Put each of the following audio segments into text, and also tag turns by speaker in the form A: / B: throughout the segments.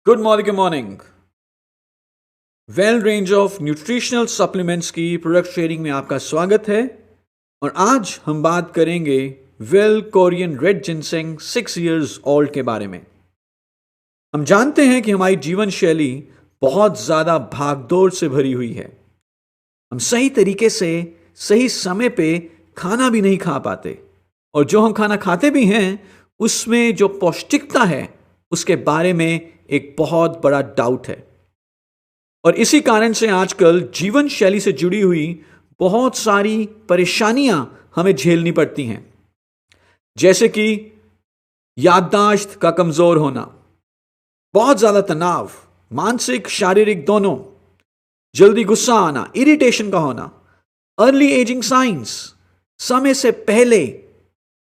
A: Good morning well range of nutritional supplements की product sharing में आपका स्वागत है। और आज हम बात करेंगे well Korean red ginseng 6 years old के बारे में। हम जानते हैं कि हमारी जीवन शैली बहुत ज्यादा भागदौड़ से भरी हुई है। हम सही तरीके से सही समय पे खाना भी नहीं खा पाते, और जो हम खाना खाते भी हैं उसमें जो पौष्टिकता है उसके बारे में एक बहुत बड़ा डाउट है। और इसी कारण से आजकल जीवन शैली से जुड़ी हुई बहुत सारी परेशानियां हमें झेलनी पड़ती हैं, जैसे कि याददाश्त का कमजोर होना, बहुत ज्यादा तनाव, मानसिक शारीरिक दोनों, जल्दी गुस्सा आना, इरिटेशन का होना, अर्ली एजिंग साइंस, समय से पहले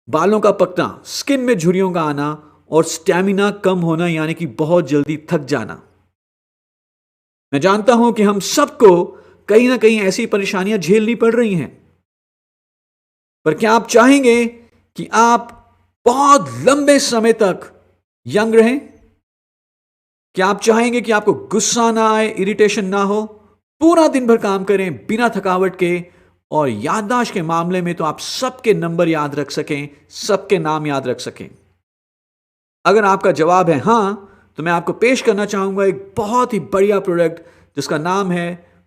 A: बालों का पकना, स्किन में झुर्रियों का आना, और स्टैमिना कम होना यानी कि बहुत जल्दी थक जाना। मैं जानता हूं कि हम सबको कहीं ना कहीं ऐसी परेशानियां झेलनी पड़ रही हैं, पर क्या आप चाहेंगे कि आप बहुत लंबे समय तक यंग रहें? क्या आप चाहेंगे कि आपको गुस्सा ना आए, इरिटेशन ना हो, पूरा दिन भर काम करें बिना थकावट के, और याददाश्त के मामले में तो आप सबके नंबर याद रख सकें, सबके नाम याद रख सकें? अगर आपका जवाब है हां, तो मैं आपको पेश करना चाहूंगा एक बहुत ही बढ़िया प्रोडक्ट जिसका नाम है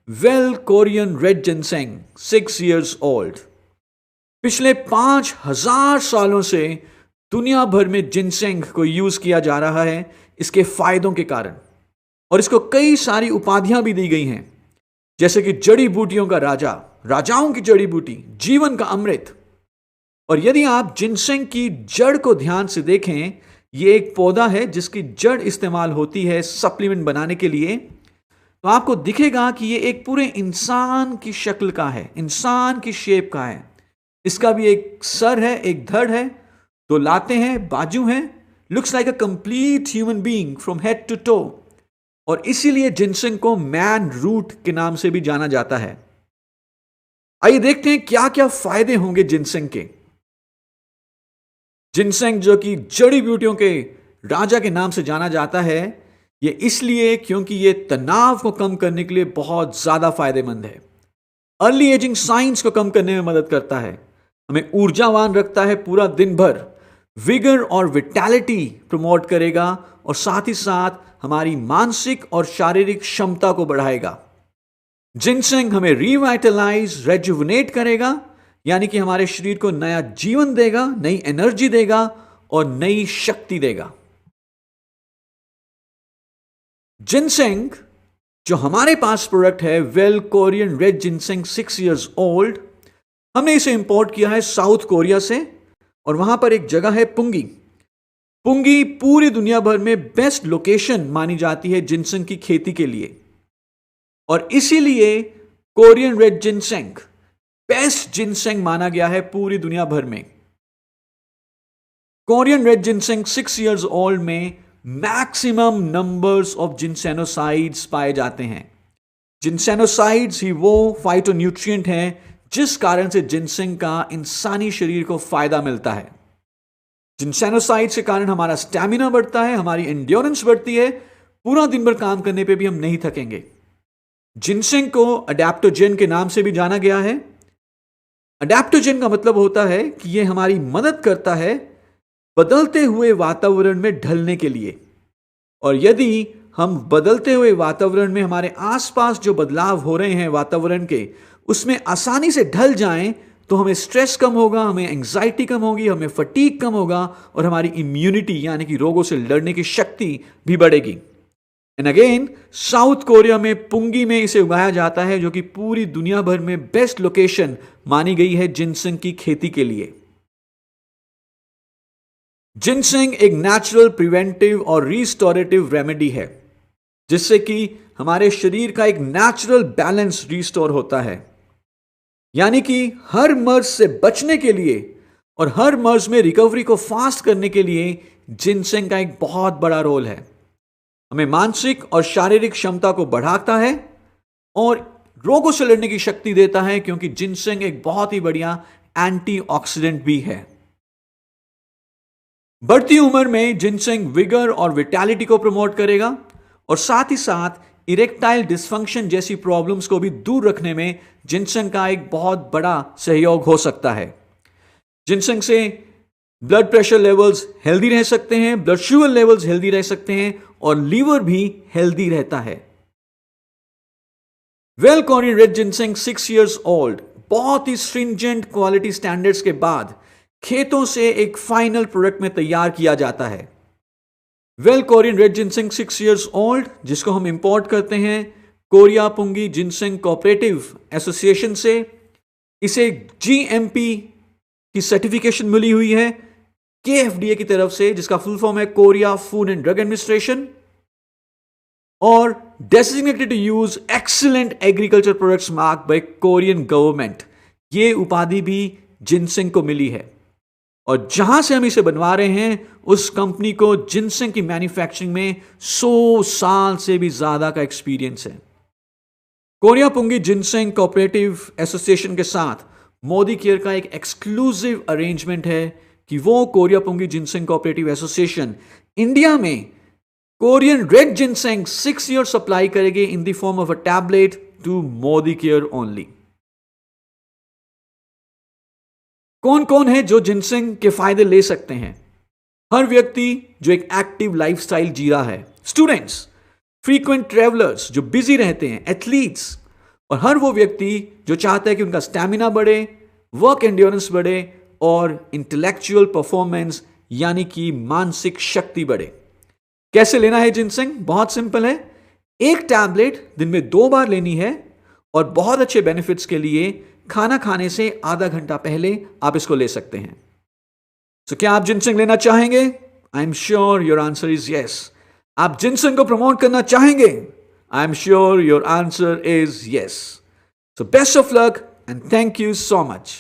A: well Korean red ginseng 6 years old. पिछले 5000 सालों से दुनिया भर में जिनसेंग को यूज किया जा रहा है इसके फायदों के कारण, और इसको कई सारी उपाधियां भी दी गई हैं, जैसे कि जड़ी बूटियों का राजा, राजाओं की जड़ी बूटी, जीवन का अमृत। और यदि आप जिनसेंग की जड़ को ध्यान से देखें, यह एक पौधा है जिसकी जड़ इस्तेमाल होती है सप्लीमेंट बनाने के लिए, तो आपको दिखेगा कि यह एक पूरे इंसान की शक्ल का है, इंसान की शेप का है। इसका भी एक सर है, एक धड़ है, 2 लातें हैं, बाजू हैं, looks like a complete human being from head to toe. और इसीलिए जिनसेंग को मैन रूट के नाम से भी जाना जाता है। आइए देखते हैं क्या क्या फायदे होंगे जिनसेंग के। जिनसेंग, जो कि जड़ी बूटियों के राजा के नाम से जाना जाता है, यह इसलिए क्योंकि यह तनाव को कम करने के लिए बहुत ज्यादा फायदेमंद है। अर्ली एजिंग साइंस को कम करने में मदद करता है, हमें ऊर्जावान रखता है पूरा दिन भर, विगर और विटैलिटी प्रमोट करेगा, और साथ ही साथ हमारी मानसिक और शारीरिक क्षमता को बढ़ाएगा। जिनसेंग हमें रिवाइटलाइज, रेजुविनेट करेगा, यानी कि हमारे शरीर को नया जीवन देगा, नई एनर्जी देगा और नई शक्ति देगा। जिनसेंग, जो हमारे पास प्रोडक्ट है well Korean red ginseng 6 years old, हमने इसे इंपोर्ट किया है साउथ कोरिया से, और वहां पर एक जगह है पुंगी। पुंगी पूरी दुनिया भर में बेस्ट लोकेशन मानी जाती है जिनसेंग की खेती के लिए, और इसीलिए Korean red ginseng best ginseng माना गया है पूरी दुनिया भर में। Korean red ginseng 6 years old में मैक्सिमम नंबर्स ऑफ जिनसेनोसाइड्स पाए जाते हैं। जिनसेनोसाइड्स ही वो फाइटोन्यूट्रिएंट हैं जिस कारण से जिनसेंग का इंसानी शरीर को फायदा मिलता है। जिनसेनोसाइड्स के कारण हमारा स्टैमिना बढ़ता है, हमारी एंड्योरेंस बढ़ती है, पूरा दिन भर काम करने पे भी हम नहीं थकेंगे। जिनसेंग को अडेप्टोजेन के नाम से भी जाना गया है। अडेप्टोजेन का मतलब होता है कि यह हमारी मदद करता है बदलते हुए वातावरण में ढलने के लिए, और यदि हम बदलते हुए वातावरण में हमारे आसपास जो बदलाव हो रहे हैं वातावरण के, उसमें आसानी से ढल जाएं, तो हमें स्ट्रेस कम होगा, हमें एंग्जाइटी कम होगी, हमें फटीग कम होगा, और हमारी इम्यूनिटी यानी कि रोगों से लड़ने की शक्ति भी बढ़ेगी। एंड अगेन, साउथ कोरिया में पुंगी में इसे उगाया जाता है, जो कि पूरी दुनिया भर में बेस्ट लोकेशन मानी गई है जिनसेंग की खेती के लिए। जिनसेंग एक नेचुरल प्रिवेंटिव और रिस्टोरेटिव रेमेडी है, जिससे कि हमारे शरीर का एक नेचुरल बैलेंस रिस्टोर होता है, यानी कि हर मर्ज से बचने के लिए और हर मर्ज में रिकवरी को फास्ट करने के लिए जिनसेंग का एक बहुत बड़ा रोल है। हमें मानसिक और शारीरिक क्षमता को बढ़ाता है और रोगों से लड़ने की शक्ति देता है, क्योंकि जिनसेंग एक बहुत ही बढ़िया एंटीऑक्सीडेंट भी है। बढ़ती उम्र में जिनसेंग विगर और विटैलिटी को प्रमोट करेगा, और साथ ही साथ इरेक्टाइल डिस्फंक्शन जैसी प्रॉब्लम्स को भी दूर रखने में जिनसेंग का एक बहुत बड़ा सहयोग हो सकता है। जिनसेंग से ब्लड प्रेशर लेवल्स हेल्दी रह सकते हैं, ब्लड शुगर लेवल्स हेल्दी रह सकते हैं और लीवर भी हेल्दी रहता है। Well Korean red ginseng 6 years old बहुत ही स्ट्रिंजेंट क्वालिटी स्टैंडर्ड्स के बाद खेतों से एक फाइनल प्रोडक्ट में तैयार किया जाता है। Well Korean red ginseng 6 years old जिसको हम इंपोर्ट करते हैं Korea Punggi ginseng cooperative association से, इसे GMP की सर्टिफिकेशन मिली हुई है KFDA की तरफ से, जिसका फुल फॉर्म है Korea Food and Drug Administration, और designated to use excellent agriculture products marked by Korean government. ये उपाधि भी जिनसेंग को मिली है और जहां से हम इसे बनवा रहे हैं उस कंपनी को जिनसेंग की मैन्युफैक्चरिंग में 100 साल से भी ज्यादा का एक्सपीरियंस है। Korea Punggi ginseng cooperative association के साथ मोदी केयर का एक एक्सक्लूसिव अरेंजमेंट है कि वो Korea Punggi ginseng cooperative association India में Korean red ginseng 6 years supply करेगी in the form of a tablet to Modi care only. कौन कौन है जो जिनसेंग के फायदे ले सकते हैं? हर व्यक्ति जो एक एक्टिव लाइफस्टाइल जी रहा है, स्टूडेंट्स, फ्रीक्वेंट ट्रेवलर्स जो बिजी रहते हैं, एथलीट्स, और हर वो व्यक्ति जो चाहता है कि उनका स्टैमिना बढ़े, वर्क एंड्योरेंस बढ़े और इंटेलेक्चुअल परफॉर्मेंस यानी कि मानसिक शक्ति बढ़े। कैसे लेना है जिनसेंग? बहुत सिंपल है। एक टैबलेट दिन में 2 बार लेनी है और बहुत अच्छे बेनिफिट्स के लिए खाना खाने से आधा घंटा पहले आप इसको ले सकते हैं। तो क्या आप जिनसेंग लेना चाहेंगे? I am sure your answer is yes. आप जिनसेंग को प्रमोट करना चाहेंगे? I am sure your answer is yes. So best of luck and thank you so much.